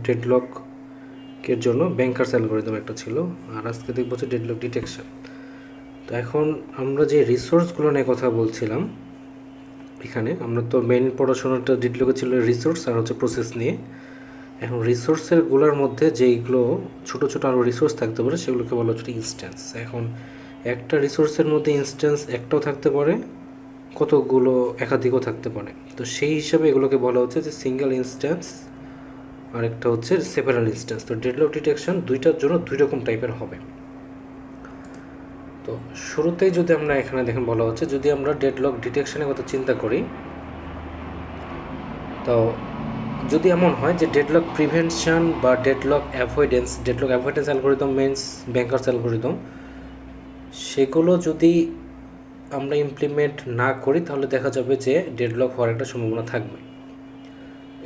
ডেডলকের জন্য bankers algorithm একটা ছিল, আর আজকে দেখবো হচ্ছে ডেডলক ডিটেকশন। তো এখন আমরা যে রিসোর্সগুলো নিয়ে কথা বলছিলাম, এখানে আমরা তো মেইন পড়াশোনাটা ডেডলকে ছিল রিসোর্স আর হচ্ছে প্রসেস নিয়ে। এখন রিসোর্সের গুলোর মধ্যে যেইগুলো ছোটো ছোটো আরও রিসোর্স থাকতে পারে সেগুলোকে বলা হচ্ছে ইনস্ট্যান্স। এখন একটা রিসোর্সের মধ্যে ইনস্ট্যান্স একটাও থাকতে পারে, কতগুলো একাধিকও থাকতে পারে। তো সেই হিসাবে এগুলোকে বলা হচ্ছে যে সিঙ্গেল ইনস্ট্যান্স, আর একটা হচ্ছে সেপারেল ইনস্ট্যান্স। তো ডেডলক ডিটেকশন দুইটার জন্য দুই রকম টাইপের হবে। তো শুরুতেই যদি আমরা এখানে দেখেন বলা হচ্ছে, যদি আমরা ডেডলক ডিটেকশনের কথা চিন্তা করি, তো যদি এমন হয় যে ডেডলক প্রিভেনশন বা deadlock avoidance algorithm means bankers algorithm, সেগুলো যদি আমরা ইমপ্লিমেন্ট না করি তাহলে দেখা যাবে যে ডেডলক হওয়ার একটা সম্ভাবনা থাকবে।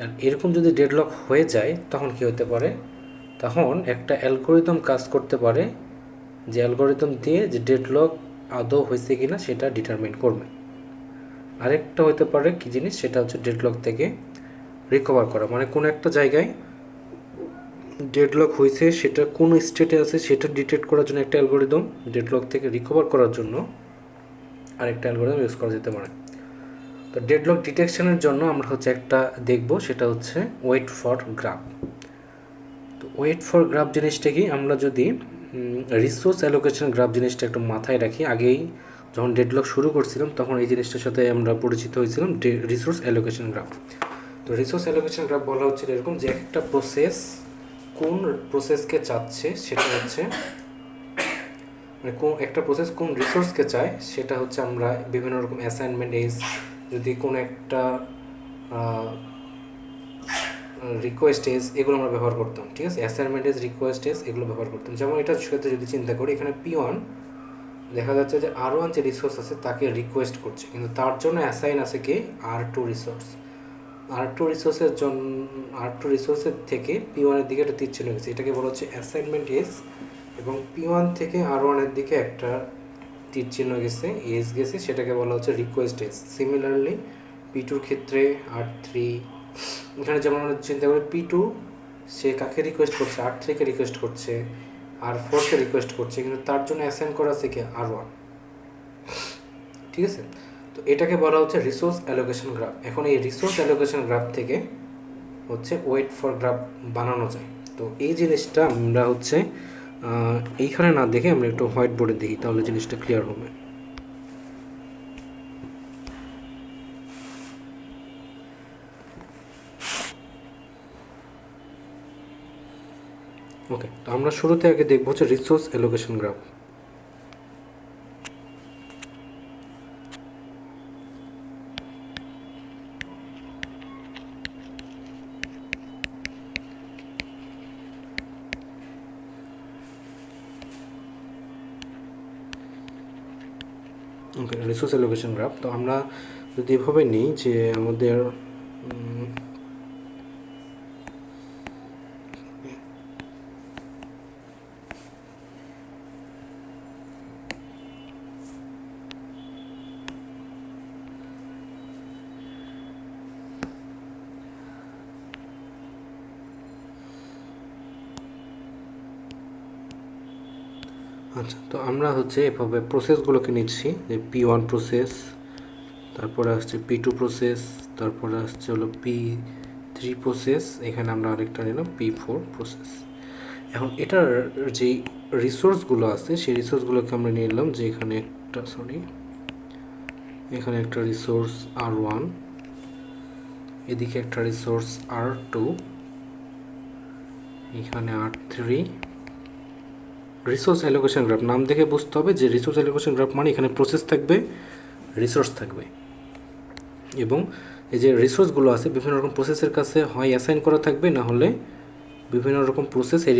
আর এরকম যদি ডেডলক হয়ে যায় তখন কী হতে পারে, তখন একটা অ্যালগোরিদম কাজ করতে পারে যে অ্যালগোরিদম দিয়ে যে ডেডলক আদৌ হয়েছে কি না সেটা ডিটারমিন করবে। আরেকটা হতে পারে কি জিনিস, সেটা হচ্ছে ডেডলক থেকে রিকভার করা, মানে কোনো একটা জায়গায় ডেডলক হয়েছে সেটা কোন স্টেটে আছে সেটা ডিটেক্ট করার জন্য একটা অ্যালগোরিদম, ডেডলক থেকে রিকভার করার জন্য আরেকটা অ্যালগোরিদম ইউজ করা যেতে পারে। তো ডেডলক ডিটেকশনের জন্য আমরা হচ্ছে একটা দেখব, সেটা হচ্ছে ওয়েট ফর গ্রাফ। তো ওয়েট ফর গ্রাফ জিনিসটা কি, আমরা যদি রিসোর্স অ্যালোকেশন গ্রাফ জিনিসটা একটু মাথায় রাখি, আগেই যখন ডেডলক শুরু করছিলাম তখন এই জিনিসটার সাথে আমরা পরিচিত হয়েছিলাম, রিসোর্স অ্যালোকেশন গ্রাফ। তো রিসোর্স অ্যালোকেশন গ্রাফ বলা হচ্ছে এরকম যে একটা প্রসেস কোন প্রসেসকে চাচ্ছে সেটা হচ্ছে, মানে কোন একটা প্রসেস কোন রিসোর্সকে চায় সেটা হচ্ছে আমরা বিভিন্ন রকম অ্যাসাইনমেন্ট এজ, যদি কোনো একটা রিকোয়েস্ট এজ, এগুলো আমরা ব্যবহার করতাম। ঠিক আছে, অ্যাসাইনমেন্ট এজ, রিকোয়েস্ট এজ, এগুলো ব্যবহার করতাম। যেমন এটার সাথে যদি চিন্তা করি, এখানে P1 দেখা যাচ্ছে যে R1 যে রিসোর্স আছে তাকে রিকোয়েস্ট করছে, কিন্তু তার জন্য অ্যাসাইন আছে কি R2 রিসোর্স। R2 রিসোর্সের থেকে P1 এর দিকে একটা তীর চিহ্ন গেছে, এটাকে বলা হচ্ছে অ্যাসাইনমেন্ট এজ। এবং P1 থেকে R1 এর দিকে একটা তীর চিহ্ন গেছে, এজ গেছে, সেটাকে বলা হচ্ছে রিকোয়েস্ট এজ। সিমিলারলি P2 ক্ষেত্রে R3, এখানে যেমন আমরা চিন্তা করি P2 সে কাকে রিকোয়েস্ট করছে, R3কে রিকোয়েস্ট করছে, R4কে রিকোয়েস্ট করছে, কিন্তু তার জন্য অ্যাসাইন করা আছে কি R1। ঠিক আছে, তো এটাকে বলা হচ্ছে রিসোর্স অ্যালোকেশন গ্রাফ। এখন এই রিসোর্স অ্যালোকেশন গ্রাফ থেকে হচ্ছে ওয়েট ফর গ্রাফ বানানো যায়। তো এই জিনিসটা আমরা হচ্ছে এইখানে না দেখে আমরা একটু হোয়াইট বোর্ডে দেখি, তাহলে জিনিসটা ক্লিয়ার হবে। ওকে, তো আমরা শুরুতে আগে দেখবো হচ্ছে রিসোর্স অ্যালোকেশন গ্রাফ। ওকে, রিসোর্স অ্যালোকেশন গ্রাফ। তো আমরা যদি এভাবে নিই যে আমাদের আচ্ছা, তো আমরা হচ্ছে এভাবে প্রসেসগুলোকে নিচ্ছি, যে P1 প্রসেস, তারপরে আসছে P2 প্রসেস, তারপরে আসছে হলো P3 প্রসেস, এখানে আমরা আরেকটা নিলাম P4 প্রসেস। এখন এটার যে রিসোর্সগুলো আছে সেই রিসোর্সগুলোকে আমরা নিয়ে নিলাম, যে এখানে একটা রিসোর্স R1, এদিকে একটা রিসোর্স R2, এখানে R3। রিসোর্স অ্যালোকেশন গ্রাফ নাম দেখে বুঝতে হবে যে রিসোর্স অ্যালোকেশন গ্রাফ মানে এখানে প্রসেস থাকবে, রিসোর্স থাকবে, এবং এই যে রিসোর্সগুলো আছে বিভিন্ন রকম প্রসেসের কাছে হয় অ্যাসাইন করা থাকবে, না হলে বিভিন্ন রকম প্রসেস এই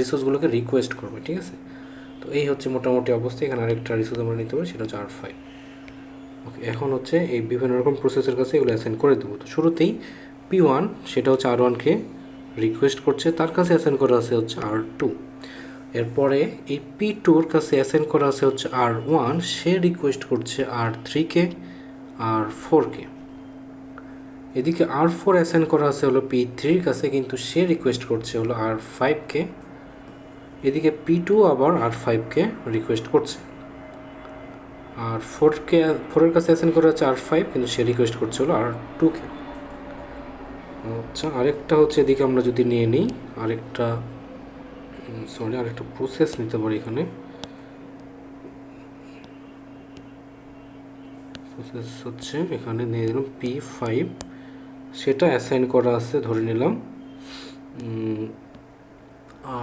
রিসোর্সগুলোকে রিকোয়েস্ট করবে। ঠিক আছে, তো এই হচ্ছে মোটামুটি অবস্থা। এখানে আরেকটা রিসোর্স আমরা নিতে পারি, সেটা হচ্ছে R5। ওকে, এখন হচ্ছে এই বিভিন্ন রকম প্রসেসের কাছে এগুলো অ্যাসাইন করে দেবো। তো শুরুতেই P1 সেটা হচ্ছে R1কে রিকোয়েস্ট করছে, তার কাছে অ্যাসাইন করা আছে হচ্ছে R2। এরপরে এই P2-র কাছে অ্যাসাইন করা আছে হচ্ছে R1, সে রিকোয়েস্ট করছে R3কে, R4কে। এদিকে R4 অ্যাসাইন করা আছে হলো P3-র কাছে, কিন্তু সে রিকোয়েস্ট করছে হলো R5-কে। এদিকে P2 আবার R5-কে রিকোয়েস্ট করছে। আর 4-এর কাছে অ্যাসাইন করা আছে R5, কিন্তু সে রিকোয়েস্ট করছে হলো R2-কে। আচ্ছা, আরেকটা হচ্ছে এদিকে আমরা যদি নিয়ে নিই আরেকটা প্রসেস নিতে পারি এখানে। প্রসেস হচ্ছে এখানে নিয়ে নিলাম P5, সেটা অ্যাসাইন করা আছে ধরে নিলাম,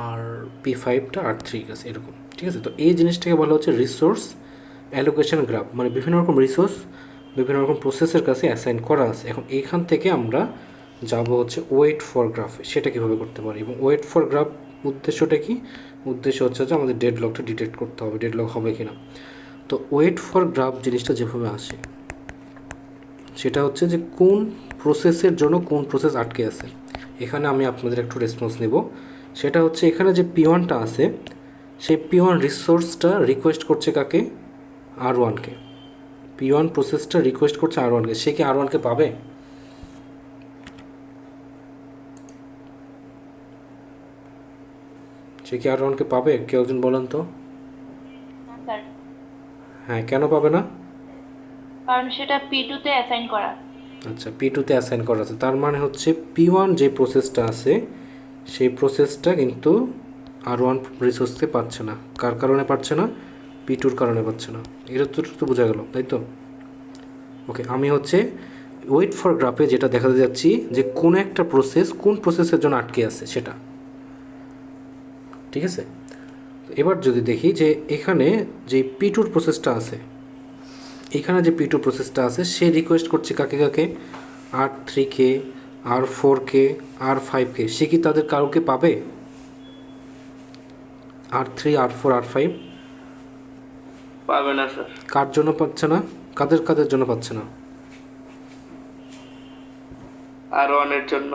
আর P5টা R3 কাছে, এরকম। ঠিক আছে, তো এই জিনিসটাকে বলা হচ্ছে রিসোর্স অ্যালোকেশন গ্রাফ, মানে বিভিন্ন রকম রিসোর্স বিভিন্ন রকম প্রসেসের কাছে অ্যাসাইন করা আছে। এখন এইখান থেকে আমরা যাব হচ্ছে ওয়েট ফর গ্রাফে, সেটা কীভাবে করতে পারি। এবং ওয়েট ফর গ্রাফ উদ্দেশ্যটা কি? উদ্দেশ্য হচ্ছে যে আমাদের ডেডলকটা ডিটেক্ট করতে হবে, ডেডলক হবে কি না। তো ওয়েট ফর গ্রাফ জিনিসটা যেভাবে আসে সেটা হচ্ছে যে কোন প্রসেসের জন্য কোন প্রসেস আটকে আছে। এখানে আমি আপনাদের একটু রেসপন্স নেব। সেটা হচ্ছে এখানে যে P1টা আছে, সেই P1 রিসোর্সটা রিকোয়েস্ট করছে কাকে? R1-কে। P1 প্রসেসটা রিকোয়েস্ট করছে R1-কে। সে কি R1-কে পাবে? সে কি R1-কে পাবে? কেউ একজন বলেন তো। হ্যাঁ, কেন পাবে না? কারণ সেটা P2 তে অ্যাসাইন করা। আচ্ছা, P2-তে অ্যাসাইন করা আছে, তার মানে হচ্ছে P1 যে প্রসেসটা আছে সেই প্রসেসটা কিন্তু R1 রিসোর্সকে পাচ্ছে না। কার কারণে পাচ্ছে না? P2-র কারণে পাচ্ছে না। এটা তো বোঝা গেল, তাই তো? ওকে, আমি হচ্ছে ওয়েট ফর গ্রাফে যেটা দেখাতে যাচ্ছি যে কোন একটা প্রসেস কোন প্রসেসের জন্য আটকে আছে সেটা। ঠিক আছে, এবার যদি দেখি যে এখানে যে P2-র প্রসেসটা আছে, এখানে যে P2 প্রসেসটা আছে সে রিকোয়েস্ট করছে কাকে কাকে? R3-কে, R4-কে, R5-কে। সে কি তাদের কাউকে পাবে? R3, R4, R5 পাবে না স্যার। কার জন্য পাচ্ছে না? কাদের কাদের জন্য পাচ্ছে না? R1 এর জন্য।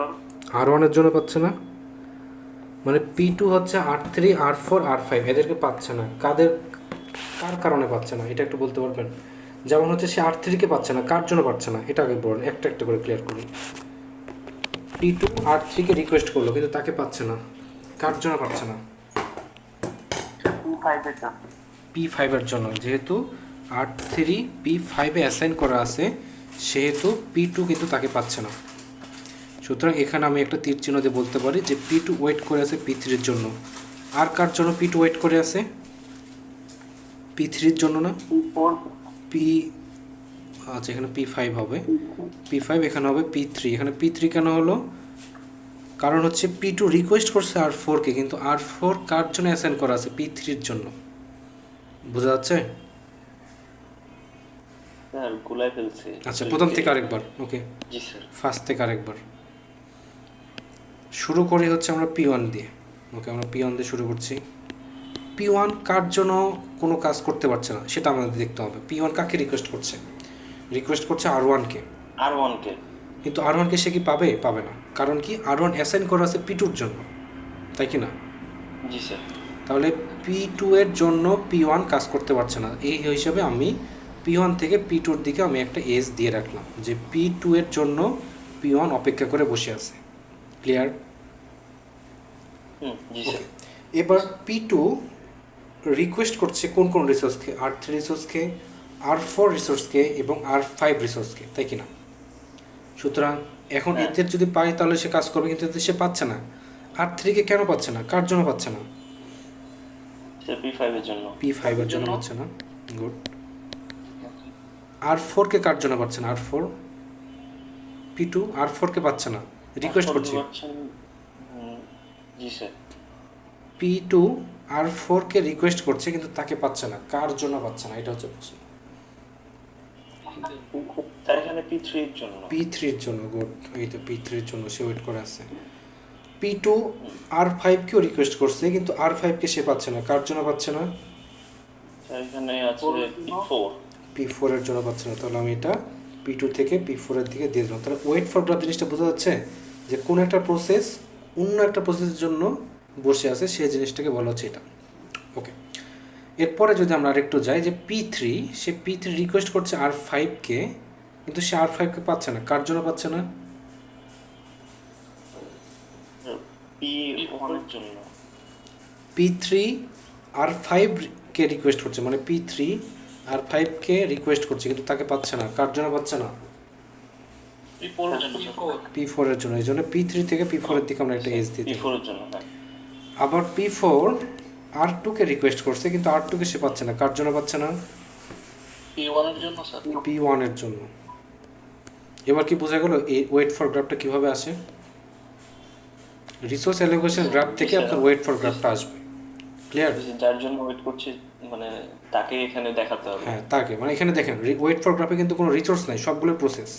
R1 এর জন্য পাচ্ছে না, মানে P2 হচ্ছে R3, R4, R5 এদেরকে পাচ্ছে না। কার কারণে পাচ্ছে না এটা একটু বলতে পারবেন? যেমন হচ্ছে সে R3-কে পাচ্ছে না, কার জন্য পাচ্ছে না এটা আগে বলুন, একটা একটা করে ক্লিয়ার করুন। P2 R3-কে রিকোয়েস্ট করলো কিন্তু তাকে পাচ্ছে না, কার জন্য পাচ্ছে না? P5-এর জন্য। যেহেতু R3 P5-এ অ্যাসাইন করা আছে সেহেতু P2 কিন্তু তাকে পাচ্ছে না। সুতরাং এখানে আমি একটা তীর চিহ্ন দিয়ে বলতে পারি যে P2 ওয়েট করে আছে P3-এর জন্য। আর কার জন্য P2 ওয়েট করে আছে? P3-এর জন্য না, P, আচ্ছা এখানে P5 হবে, P5 এখানে হবে P3। এখানে P3 কেন হলো? কারণ হচ্ছে P2 রিকোয়েস্ট করছে R4-কে, কিন্তু R4 কার জন্য অ্যাসাইন করা আছে? P3-এর জন্য। বোঝা যাচ্ছে? স্যার গুলাই ফেলছে। আচ্ছা, প্রথম থেকে আরেকবার। ওকে, জি স্যার। ফার্স্ট থেকে আরেকবার শুরু করি হচ্ছে আমরা P1 দিয়ে। ওকে, আমরা P1 দিয়ে শুরু করছি। P1 কার জন্য কোনো কাজ করতে পারছে না সেটা আমাদের দেখতে হবে। P1 কাকে রিকোয়েস্ট করছে? রিকোয়েস্ট করছে R1-কে। R1-কে। কিন্তু R1-কে সে কি পাবে? পাবে না। কারণ কি? R1 অ্যাসাইন করা আছে P2-র জন্য, তাই কি না? জি স্যার। তাহলে P2 এর জন্য P1 কাজ করতে পারছে না। এই হিসাবে আমি P1 থেকে P2-র দিকে আমি একটা এজ দিয়ে রাখলাম যে P2 এর জন্য P1 অপেক্ষা করে বসে আছে। ক্লিয়ার? জি স্যার। এবার P2 রিকোয়েস্ট করছে কোন কোন রিসোর্সকে? R3 রিসোর্সকে, R4 রিসোর্সকে এবং R5 রিসোর্সকে, তাই কি না? সুতরাং এখন এদের যদি পায় তাহলে সে কাজ করবে, কিন্তু এদের সে পাচ্ছে না। R3-কে কেন পাচ্ছে না? কার জন্য পাচ্ছে না? P5 এর জন্য। P5 এর জন্য পাচ্ছে না। গুড। R4-কে কার জন্য পাচ্ছে না? R4, P2 R4-কে পাচ্ছে না, রিকোয়েস্ট করছে। জি স্যার। P2 R4-কে রিকোয়েস্ট করছে কিন্তু তাকে পাচ্ছে না, কার জন্য পাচ্ছে না? এটা হচ্ছে প্রশ্ন। তার এখানে P3 এর জন্য। P3-এর জন্য। গুড, এই তো P3-এর জন্য সে ওয়েট করে আছে। P2 R5-কেও রিকোয়েস্ট করছে কিন্তু R5-কে সে পাচ্ছে না, কার জন্য পাচ্ছে না? তার এখানে আছে P4। P4-এর জন্য পাচ্ছে না। তাহলে আমি এটা P2 থেকে P4-এর দিকে দিয়ে দিলাম। তাহলে ওয়েট ফর গ্রাফ জিনিসটা বোঝা যাচ্ছে যে কোন একটা প্রসেস অন্য একটা প্রসেসের জন্য বসে আছে, সেই জিনিসটাকে বলা হচ্ছে এটা। ওকে, এরপরে যদি আমরা আরেকটু যাই যে P3, সে P3 রিকোয়েস্ট করছে R5-কে কিন্তু সে R5-কে পাচ্ছে না, কার জন্য পাচ্ছে না? P1 এর জন্য P3 R5 কে রিকোয়েস্ট করছে, মানে P3 R5 কে রিকোয়েস্ট করছে কিন্তু তাকে পাচ্ছে না। কার জন্য পাচ্ছে না? P4 এর জন্য P4 এর জন্য। এই জন্য P3 থেকে P4 এর দিকে আমরা একটা এজ দিতে। P4 এর জন্য, হ্যাঁ। আবার P4 R2 কে রিকোয়েস্ট করছে কিন্তু R2 কে সে পাচ্ছে না। কার জন্য পাচ্ছে না? P1 এর জন্য স্যার। P1 এর জন্য। এবার কি বোঝা গেল এই ওয়েট ফর গ্রাফটা কিভাবে আসে? রিসোর্স অ্যালোকেশন গ্রাফ থেকে আপনার ওয়েট ফর গ্রাফটা আসবে। ক্লিয়ার? যার জন্য ওয়েট করছি মানে তাকে এখানে দেখাতে হবে। হ্যাঁ, তাকে মানে এখানে দেখেন ওয়েট ফর গ্রাফে কিন্তু কোনো রিসোর্স নাই, সবগুলো প্রসেস।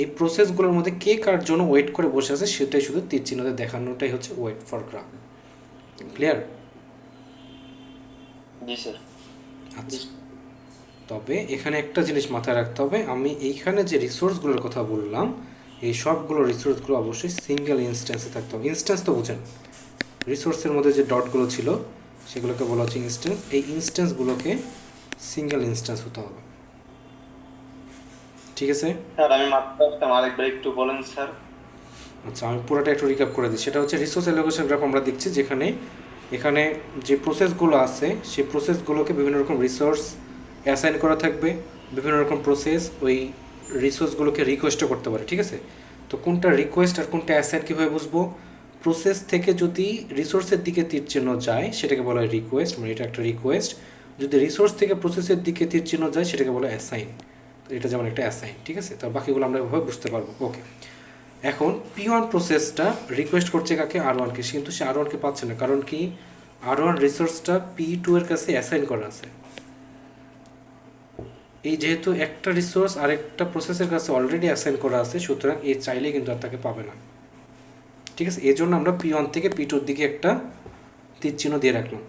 এই প্রসেসগুলোর মধ্যে কে কার জন্য ওয়েট করে বসে আছে সেটাই শুধু তীর চিহ্নতে দেখানোটাই হচ্ছে ওয়েট ফর গ্রাফ। ক্লিয়ার? জি স্যার। আচ্ছা, তবে এখানে একটা জিনিস মাথায় রাখতে হবে, আমি এইখানে যে রিসোর্সগুলোর কথা বললাম এই সবগুলো রিসোর্সগুলো অবশ্যই সিঙ্গেল ইনস্ট্যান্সে থাকতে হবে। ইনস্ট্যান্স তো বুঝেন, রিসোর্সের মধ্যে যে ডটগুলো ছিল সেগুলোকে বলা হচ্ছে ইনস্ট্যান্স। এই ইনস্ট্যান্সগুলোকে সিঙ্গেল ইনস্ট্যান্স হতে হবে। ঠিক আছে স্যার? আমি মাত্র আসলাম, আরেকবার একটু বলেন স্যার। আচ্ছা, আমি পুরোটা একটু রিক্যাপ করে দিই। সেটা হচ্ছে রিসোর্স অ্যালোকেশন গ্রাফ আমরা দেখছি, যেখানে এখানে যে প্রসেসগুলো আছে সেই প্রসেসগুলোকে বিভিন্ন রকম রিসোর্স অ্যাসাইন করা থাকবে। বিভিন্ন রকম প্রসেস ওই রিসোর্সগুলোকে রিকোয়েস্টও করতে পারে। ঠিক আছে, তো কোনটা রিকোয়েস্ট আর কোনটা অ্যাসাইন কীভাবে বুঝবো? প্রসেস থেকে যদি রিসোর্সের দিকে তীর চিহ্ন যায় সেটাকে বলা হয় রিকোয়েস্ট, মানে এটা একটা রিকোয়েস্ট। যদি রিসোর্স থেকে প্রসেসের দিকে তীর চিহ্ন যায় সেটাকে বলা হয় অ্যাসাইন। এটা যেমন একটা অ্যাসাইন। ঠিক আছে, তো বাকিগুলো আমরা এভাবে বুঝতে পারবো। ওকে, এখন P1 প্রসেসটা রিকোয়েস্ট করছে কাকে? R1কে, কিন্তু সে R1কে পাচ্ছে না। কারণ কি? R1 রিসোর্সটা P2 এর কাছে অ্যাসাইন করা আছে। এই যেহেতু একটা রিসোর্স আরেকটা প্রসেসের কাছে অলরেডি অ্যাসাইন করা আছে, সুতরাং এ চাইলে কিন্তু আর তাকে পাবে না। ঠিক আছে, এই জন্য আমরা P1 থেকে P2 এর দিকে একটা তীর চিহ্ন দিয়ে রাখলাম।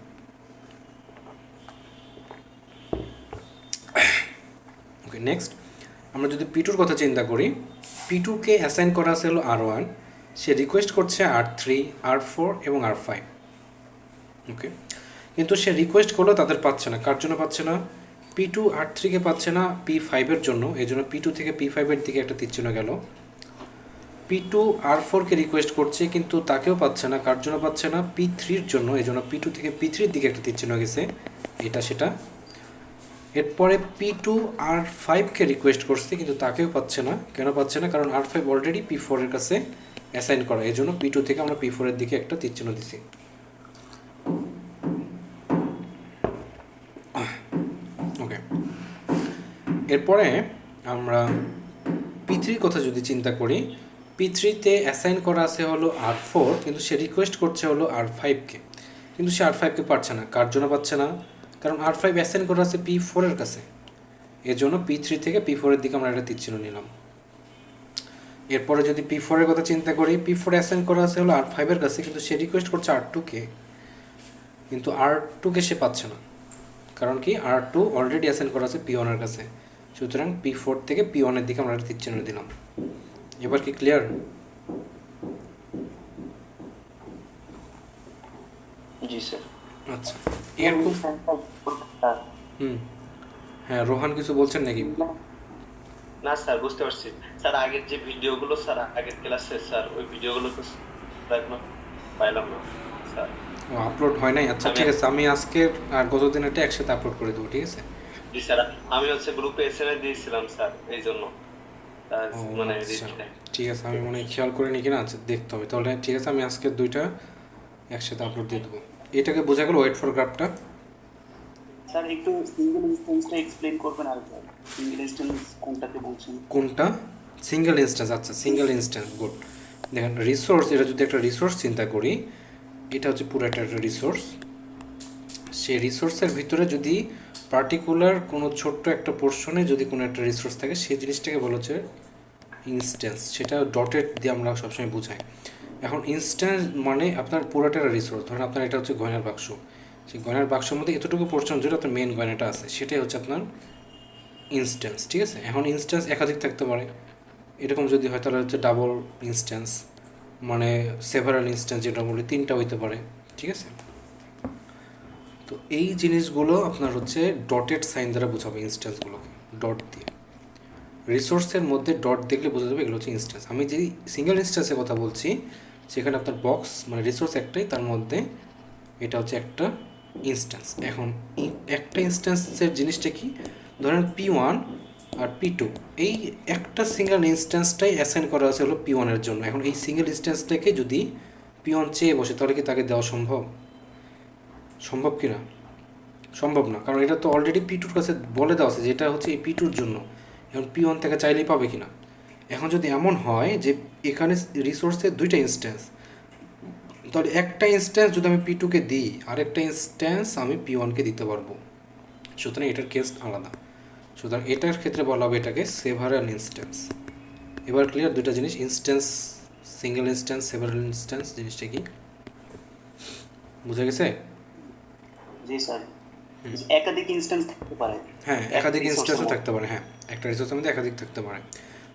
ওকে, নেক্সট আমরা যদি P2 এর কথা চিন্তা করি, P2 কে অ্যাসাইন করা আছে হলো R1, সে রিকোয়েস্ট করছে R3, R4 এবং R5। ওকে, কিন্তু সে রিকোয়েস্ট করলেও তাদের পাচ্ছে না। কার জন্য পাচ্ছে না? P2 R3 কে পাচ্ছে না P5 এর জন্য। এই জন্য P2 থেকে P5 এর দিকে একটা তীর চিহ্ন গেল। P2 R4 কে রিকোয়েস্ট করছে কিন্তু তাকেও পাচ্ছে না। কার জন্য পাচ্ছে না? P3 এর জন্য। এই জন্য P2 থেকে P3 এর দিকে একটা তীর চিহ্ন গেছে, এটা সেটা। এরপরে P2 R5 কে রিকোয়েস্ট করছে কিন্তু তাকেও পাচ্ছে না। কেন পাচ্ছে না? কারণ R5 অলরেডি P4 এর কাছে অ্যাসাইন করা। এই জন্য P2 থেকে আমরা P4 এর দিকে একটা তীর চিহ্ন দিছি। ওকে, এরপরে আমরা P3 কথা যদি চিন্তা করি, P3 তে অ্যাসাইন করা আছে হলো R4, কিন্তু সে রিকোয়েস্ট করছে হলো R5 কে, কিন্তু সে R5 কে পাচ্ছে না। কার জন্য পাচ্ছে না? কারণ R5 অ্যাসাইন করা আছে P4 এর কাছে। এর জন্য P3 থেকে P4 এর দিকে আমরা একটা তীর চিহ্ন নিলাম। এরপরে যদি P4 এর কথা চিন্তা করি, P4 অ্যাসাইন করা আছে হলো R5 এর কাছে, কিন্তু সে রিকোয়েস্ট করছে R2 কে, কিন্তু R2 কে সে পাচ্ছে না। কারণ কি? R2 অলরেডি অ্যাসাইন করা আছে P1 এর কাছে। সুতরাং P4 থেকে P1 এর দিকে আমরা একটা তীর চিহ্ন দিলাম। এবার কি ক্লিয়ার? জি স্যার। আচ্ছা, এরকম। হ্যাঁ, রোহান কিছু বলছেন নাকি? না স্যার, বুঝতে পারছি স্যার। আগের যে ভিডিওগুলো স্যার, আগের ক্লাসে স্যার, ওই ভিডিওগুলো তো এখনো পাইলাম না স্যার। ও, আপলোড হয় নাই? আচ্ছা ঠিক আছে, আমি আজকে আর গত দিনেরটা একসাথে আপলোড করে দেবো। ঠিক আছে। জি স্যার, আমি হচ্ছে গ্রুপে এসএমএস দিয়েছিলাম স্যার, এই জন্য ও মানে আচ্ছা, ঠিক আছে, আমি মনে হয় খেয়াল করিনি কিনা। আচ্ছা, দেখতে হবে তাহলে। ঠিক আছে, আমি আজকে দুইটা একসাথে আপলোড দিয়ে দেবো। এটাকে বোঝা গেল ওয়েট ফর গ্রাফটা। স্যার একটু সিঙ্গেল ইনস্ট্যান্সটা এক্সপ্লেইন করবেন আর সিঙ্গেল ইনস্ট্যান্স কোনটাকে বলছেন? কোনটা? Single instance. আচ্ছা, সিঙ্গেল ইনস্ট্যান্স, গুড। দেখেন রিসোর্স, এটা যদি একটা রিসোর্স চিন্তা করি, এটা হচ্ছে পুরো একটা রিসোর্স। সেই রিসোর্সের ভিতরে যদি পার্টিকুলার কোনো ছোট্ট একটা পোর্শনে যদি কোনো একটা রিসোর্স থাকে, সেই জিনিসটাকে বলা হচ্ছে ইনস্ট্যান্স। সেটা ডটেড দিয়ে আমরা সবসময় বোঝাই। এখন ইনস্ট্যান্স মানে আপনার পুরোটা রিসোর্স। ধরেন আপনার এটা হচ্ছে গয়নার বাক্স, সেই গয়নার বাক্সের মধ্যে এতটুকু পোর্শন জুড়ে আপনার মেন গয়নাটা আছে, সেটাই হচ্ছে আপনার ইনস্ট্যান্স। ঠিক আছে, এখন ইনস্ট্যান্স একাধিক থাকতে পারে। এরকম যদি হয় তাহলে হচ্ছে ডাবল ইনস্ট্যান্স, মানে সেভারাল ইনস্ট্যান্স যেটা বলি, তিনটা হইতে পারে। ঠিক আছে, তো এই জিনিসগুলো আপনার হচ্ছে ডটেড সাইন দ্বারা বোঝাবে ইনস্ট্যান্সগুলোকে, ডট দিয়ে। রিসোর্সের মধ্যে ডট দেখলে বোঝা যাবে এগুলো হচ্ছে ইনস্ট্যান্স। আমি যেই সিঙ্গেল ইনস্ট্যান্সের কথা বলছি সেখানে আপনার বক্স মানে রিসোর্স একটাই, তার মধ্যে এটা হচ্ছে একটা ইনস্ট্যান্স। এখন একটা ইনস্ট্যান্সের জিনিসটা কি, ধরেন P1 আর P2, এই একটা সিঙ্গেল ইনস্ট্যান্সটাই অ্যাসাইন করা আছে হলো P1 এর জন্য। এখন এই সিঙ্গেল ইনস্ট্যান্সটাকে যদি P1 চেয়ে বসে, তাহলে কি তাকে দেওয়া সম্ভব? সম্ভব কি না? সম্ভব না, কারণ এটা তো অলরেডি P2-র কাছে বলে দেওয়া আছে যে এটা হচ্ছে এই P2-র জন্য। এখন P1 থেকে চাইলেই পাবে কি না? এখন যদি এমন হয় যে এখানে রিসোর্সের দুইটা ইনস্ট্যান্স, তাহলে একটা ইনস্ট্যান্স যদি আমি P2-কে দিই, আরেকটা ইনস্ট্যান্স আমি P1-কে দিতে পারবো। সুতরাং এটার কেস আলাদা। সুতরাং এটার ক্ষেত্রে বলা হবে এটাকে সেভারাল ইনস্ট্যান্স। এবার ক্লিয়ার দুইটা জিনিস, instance, single instance, several instance জিনিসটা কি বুঝা গেছে? জি স্যার, একাধিক ইনস্ট্যান্স থাকতে পারে। হ্যাঁ, একাধিক ইনস্ট্যান্সও থাকতে পারে। হ্যাঁ, একটা রিসোর্সের মধ্যে একাধিক থাকতে পারে।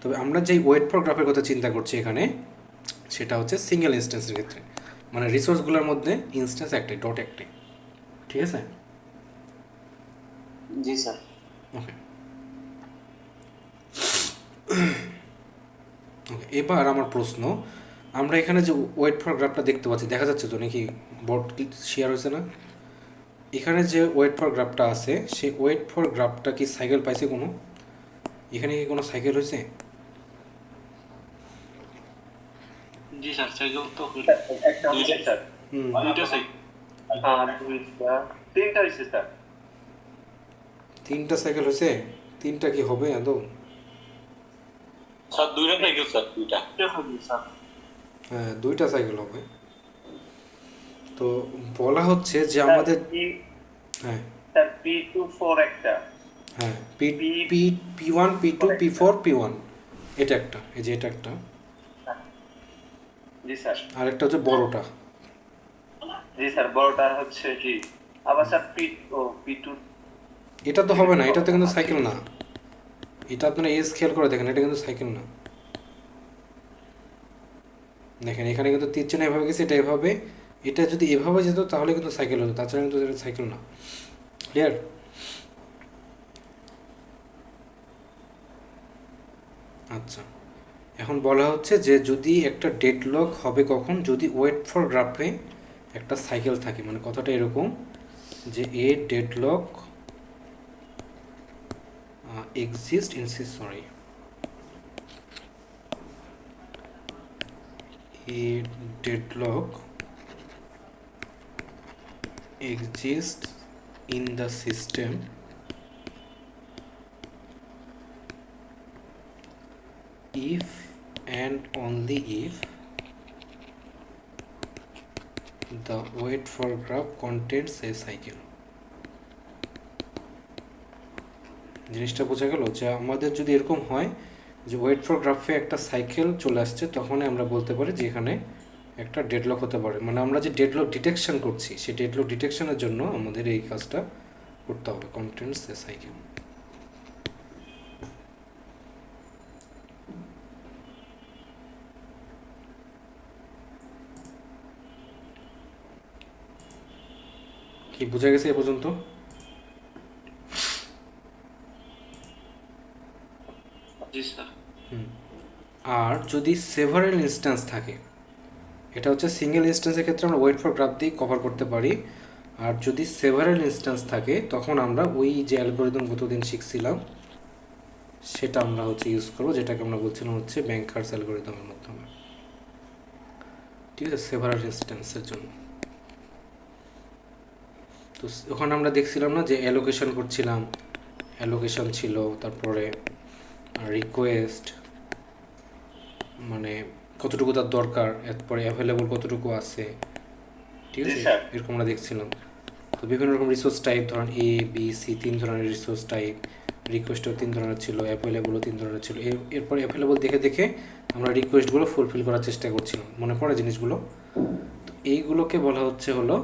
তবে আমরা যেই ওয়েট ফর গ্রাফের কথা চিন্তা করছি এখানে, সেটা হচ্ছে সিঙ্গেল ইনস্ট্যান্সের ক্ষেত্রে, মানে রিসোর্সগুলোর মধ্যে ইনস্ট্যান্স একটাই, ডট একটাই। ঠিক আছে? জি স্যার। ওকে ওকে, এবার আমার প্রশ্ন, আমরা এখানে যে ওয়েট ফর গ্রাফটা দেখতে পাচ্ছি, দেখা যাচ্ছে তো নাকি? বোর্ড শেয়ার হয়েছে না? এখানে যে ওয়েট ফর গ্রাফটা আছে, সেই ওয়েট ফর গ্রাফটা কি সাইকেল পাইছে কোনো? এখানে কি কোনো সাইকেল হয়েছে? জি স্যার, সাইকেল তো একটা হচ্ছে স্যার, দুইটা সাইকেল, তিনটা হয়েছে স্যার। তিনটা সাইকেল হয়েছে? তিনটা কি হবে আদৌ? স্যার দুইটা সাইকেল, স্যার দুইটা হবে স্যার। হ্যাঁ, দুইটা সাইকেল হবে। তো বলা হচ্ছে যে আমাদের, হ্যাঁ স্যার P24 একটা, হ্যাঁ, P1 P2 P4 P1, এটা একটা, এই যে এটা একটা, জি স্যার। আর একটা হচ্ছে বড়টা। জি স্যার, বড়টা হচ্ছে কি, আবার স্যার P2। এটা তো হবে না, এটা তো কিন্তু সাইকেল না। এটা আপনারা এজ খেয়াল করে দেখেন, এটা কিন্তু সাইকেল না। দেখেন এখানে কিন্তু তীর চিহ্ন এভাবে গেছে, এটা এভাবে, এটা যদি এভাবে যেত তাহলে কিন্তু সাইকেল হতো, তাছাড়া কিন্তু এটা সাইকেল না। ক্লিয়ার? আচ্ছা, এখন বলা হচ্ছে যে যদি একটা ডেডলক হবে কখন, যদি ওয়েট ফর গ্রাফে একটা সাইকেল থাকে। মানে কথাটা এরকম যে এ deadlock exist in sorry a deadlock exists in the system if and only if the wait for graph contains a cycle. জিনিসটা বোঝা গেল যে আমাদের যদি এরকম হয় যে ওয়েট ফর গ্রাফে একটা সাইকেল চলে আসছে, তখনই আমরা বলতে পারি যে এখানে একটা ডেডলক হতে পারে। মানে আমরা যে ডেডলক ডিটেকশন করছি, সেই ডেডলক ডিটেকশনের জন্য আমাদের এই কাজটা করতে হবে, কন্টেন্টস এ সাইকেল। কি বোঝা গেছে এ পর্যন্ত? জি স্যার। আর যদি সেভারাল ইনস্ট্যান্স থাকে, এটা হচ্ছে সিঙ্গেল ইনস্ট্যান্সের ক্ষেত্রে আমরা ওয়েট ফর গ্রাফ দিয়ে কভার করতে পারি। আর যদি সেভারাল ইনস্ট্যান্স থাকে, তখন আমরা ওই যে অ্যালগোরিদম গতদিন শিখছিলাম সেটা আমরা হচ্ছে ইউজ করবো, যেটাকে আমরা বলছিলাম হচ্ছে ব্যাংকার্স অ্যালগোরিদমের মাধ্যমে। ঠিক আছে, সেভারাল ইনস্ট্যান্সের জন্য। তো ওখানে আমরা দেখছিলাম না যে অ্যালোকেশন করছিলাম, অ্যালোকেশন ছিল, তারপরে রিকোয়েস্ট মানে কতটুকু তার দরকার, এরপরে অ্যাভেলেবল কতটুকু আছে। ঠিক আছে, এরকম আমরা দেখছিলাম। তো বিভিন্ন রকম রিসোর্স টাইপ, ধরেন এ বি সি, 3 ধরনের রিসোর্স টাইপ, রিকোয়েস্টও 3 ধরনের ছিল, অ্যাভেলেবলও 3 ধরনের ছিল। এরপর অ্যাভেলেবল দেখে দেখে আমরা রিকোয়েস্টগুলো ফুলফিল করার চেষ্টা করছিলাম, মনে পড়ে জিনিসগুলো? তো এইগুলোকে বলা হচ্ছে হলো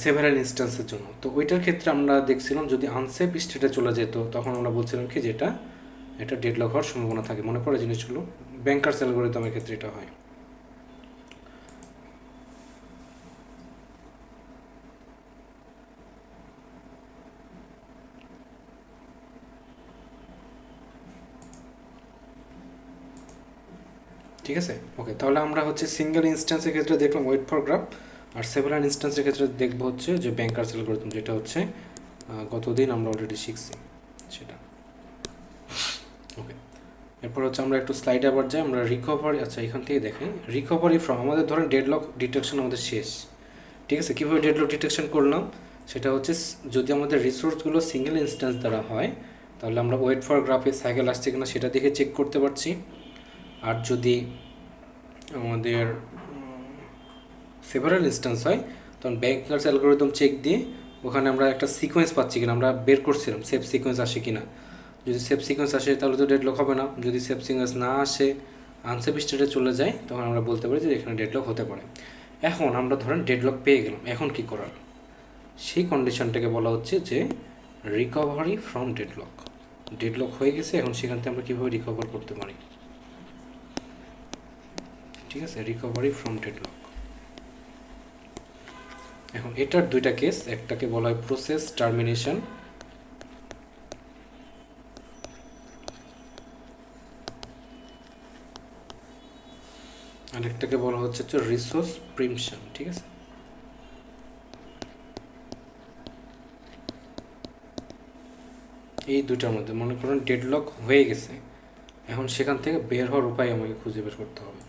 সেভারাল ইনস্ট্যান্সের জন্য। তো ওইটার ক্ষেত্রে আমরা দেখছিলাম যদি আনসেফ স্টেটে চলে যেত, তখন আমরা বলছিলাম কি যেটা এটা ডেডলক হওয়ার সম্ভাবনা থাকে। মনে পড়ে জিনিসগুলো? ব্যাংকার্স অ্যালগরিদমের ক্ষেত্রে এটা হয়। ঠিক আছে, ওকে। তাহলে আমরা হচ্ছে সিঙ্গেল ইনস্ট্যান্সের ক্ষেত্রে দেখলাম ওয়েট ফর গ্রাফ, আর সেভারাল ইনস্ট্যান্সের ক্ষেত্রে দেখবো হচ্ছে যে ব্যাংকার্স অ্যালগরিদম, যেটা হচ্ছে গতদিন আমরা অলরেডি শিখছি সেটা। ওকে, এরপর হচ্ছে আমরা একটু স্লাইডে আবার যাই। আমরা রিকভারি, আচ্ছা এখান থেকে দেখেন রিকভারি ফ্রম, আমাদের ধরেন ডেডলক ডিটেকশন আমাদের শেষ, ঠিক আছে। কীভাবে ডেডলক ডিটেকশন করলাম সেটা হচ্ছে যদি আমাদের রিসোর্সগুলো সিঙ্গেল ইনস্ট্যান্স দ্বারা হয় তাহলে আমরা ওয়েট ফর গ্রাফে সাইকেল আসছে কিনা সেটা দেখে চেক করতে পারছি। আর যদি আমাদের সেভারাল ইনস্ট্যান্স হয় তখন ব্যাংকার্স অ্যালগরিদম চেক দিয়ে ওখানে আমরা একটা সিকোয়েন্স পাচ্ছি কিনা আমরা বের করছিলাম, সেফ সিকোয়েন্স আসে কিনা। যদি সেফ সিকোয়েন্স আসে তাহলে তো ডেডলক হবে না, যদি সেফ সিকোয়েন্স না আসে আনসেফ স্টেটে চলে যায় তখন আমরা বলতে পারি যে এখানে ডেডলক হতে পারে। এখন আমরা ধরেন ডেডলক পেয়ে গেলাম, এখন কি করার, সেই কন্ডিশনটাকে বলা হচ্ছে যে রিকভারি ফ্রম ডেডলক। ডেডলক হয়ে গেছে, এখন সেখান থেকে আমরা কীভাবে রিকভার করতে পারি, ঠিক আছে, রিকভারি ফ্রম ডেডলক। এখন এটার দুইটা কেস, একটাকে বলা হয় প্রসেস টার্মিনেশন, আর একটাকে বলা হচ্ছে রিসোর্স প্রিমশন, ঠিক আছে। এই দুইটার মধ্যে মনে করুন ডেডলক হয়ে গেছে, এখন সেখান থেকে বের হওয়ার উপায় আমাকে খুঁজে বের করতে হবে।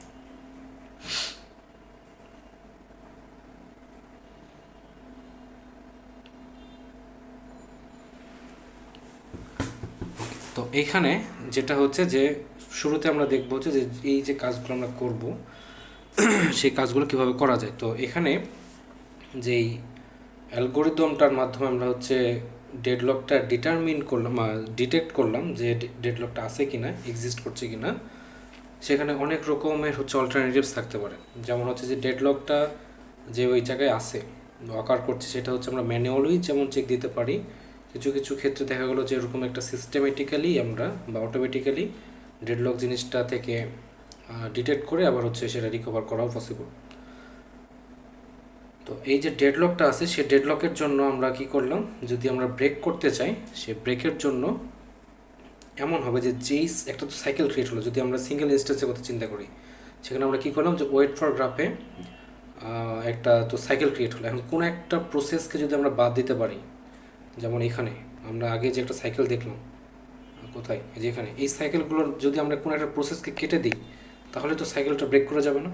তো এইখানে যেটা হচ্ছে যে শুরুতে আমরা দেখবো হচ্ছে যে এই যে কাজগুলো আমরা করব সেই কাজগুলো কিভাবে করা যায়। তো এখানে যেই অ্যালগোরিদমটার মাধ্যমে আমরা হচ্ছে ডেডলকটা ডিটারমিন করলাম, ডিটেক্ট করলাম যে ডেডলকটা আছে কিনা, এক্সিস্ট করছে কিনা, সেখানে অনেক রকমের হচ্ছে অল্টারনেটিভস থাকতে পারে। যেমন হচ্ছে যে ডেডলকটা যে ওই জায়গায় আছে অকার করছে সেটা হচ্ছে আমরা ম্যানুয়ালি যেমন চেক দিতে পারি, কিছু কিছু ক্ষেত্রে দেখা গেলো যে এরকম একটা সিস্টেমেটিক্যালি আমরা বা অটোমেটিক্যালি ডেডলক জিনিসটা থেকে ডিটেক্ট করে আবার হচ্ছে সেটা রিকভার করাও পসিবল। তো এই যে ডেডলকটা আছে সে ডেডলকের জন্য আমরা কি করলাম, যদি আমরা ব্রেক করতে চাই সে ব্রেকের জন্য এমন হবে যে যেই একটা তো সাইকেল ক্রিয়েট হলো, যদি আমরা সিঙ্গেল ইনস্ট্যান্সের কথা চিন্তা করি সেখানে আমরা কি করলাম যে ওয়েট ফর গ্রাফে একটা তো সাইকেল ক্রিয়েট হলো। এখন কোনো একটা প্রসেসকে যদি আমরা বাদ দিতে পারি, যেমন এখানে আমরা আগে যে একটা সাইকেল দেখলাম, কোথায়, এই যে এখানে, এই সাইকেলগুলোর যদি আমরা কোনো একটা প্রসেসকে কেটে দিই তাহলে তো সাইকেলটা ব্রেক করা যাবে না।